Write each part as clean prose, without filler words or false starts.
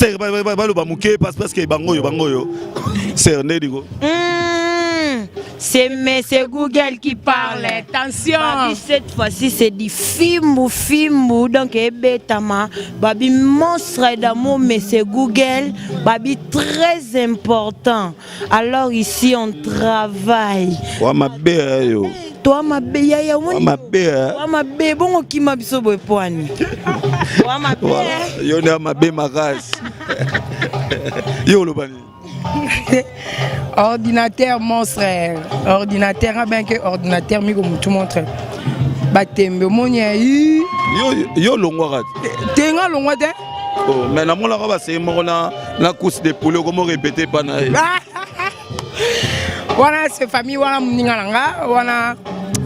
C'est baloba muke parce que bangoyo. C'est Nedingo. C'est Monsieur Google qui parle. Attention. Babi, cette fois-ci, c'est du Fimbu. Donc, Ebetama. Babi, monstre d'amour, Monsieur Google. Babi, très important. Alors, ici, on travaille. Wa mabe yo. Toi, ma bé, yaya, Wa mabe. Toi, ma bé, bon, qui m'a biso boepoani. Toi, ma bé. Yo ne mabe magas. Yo lo bani. Ordinateur monstre. Ordinateur, bien que ordinateur, mais comme tout montre. Batembe, mon yaï. Yo longwa. Tenga longwa de. Oh, mais na mona ba c'est mo na course de poulet comment répéter pas na. Wana c'est famille wana muninga nanga wana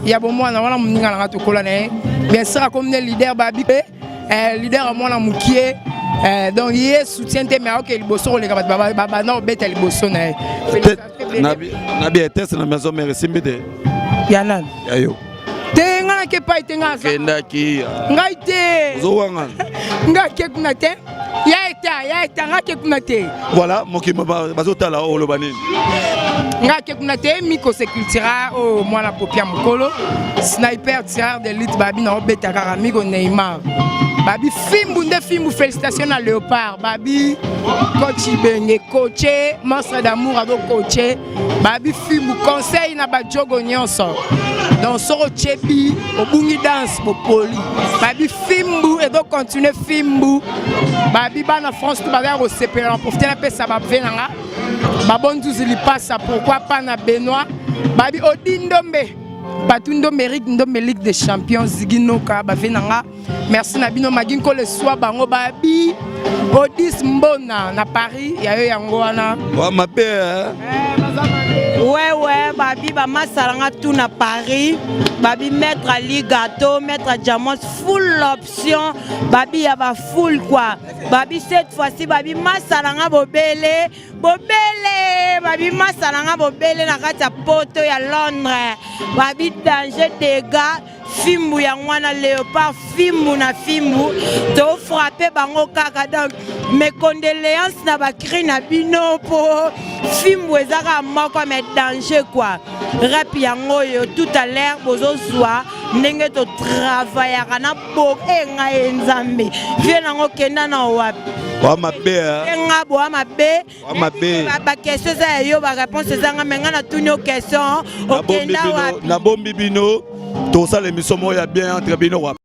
ya bo mwana wana muninga nanga to kolane. Bien sûr comme le leader babi leader mwana mukie. Donc il est soutien mais OK liboso les baba na obeta liboso na. Nabi était na maison mère simbide. Yanan. Ayo. Tenga ke pa tenga sa. Kenda ki. Ngaite. Zo wanga. Ngake kunate. Ya eta ngake kunate. Voilà, mokima bazotala o lo banini. Ngake kunate miko sécurité o mwana popia mukolo. Sniper tireur d'élite babi na obeta kaka miko Neymar. Babi Fimbu, félicitations à Léopard. Babi, coach Ibenge, coaché, monstre d'amour à coaché. Babi Fimbu, conseil na badjogo nyonso. Donc, soro chebi, au bungi dance, au poli. Babi Fimbu, et donc continuer Fimbu. Babi, ban en France, tout bagage au CP, en profiter un peu ça va venir. Babon 12 il passe, pourquoi pas na Benoît. Babi Odindombe. Batundo mérite ndombe Ligue des Champions Zigino ka bavenanga. Merci Nabino Maginko le soir bango babi Odis Mbona na Paris ya yo yango wana. Wa mabe. Ouais, babi ba masalanga tout na Paris. Babi mettre à Ligato, mettre à Diamant full option. Babi ya ba full quoi. Babi cette fois-ci babi masalanga bobele. Babi masalanga bobele na kati ya poto ya Londres. Babi danger dégâts. Fimbu ya mwana Léopard Fimbu na Fimbu to frapper bango kaka donc mes condoléances na bakri na bino po Fimbu ezaka moko mais danger quoi rap yango yo tout à l'heure bozo soir ndenge to travailler kana bo enga enzambe vie nango kenda na wapi wa mabe enga bo mabe ba question za yo ba réponse za nga menga na tunyo question okenda wapi na bombi bino. Tout ça, l'émission, il y a bien entre bino.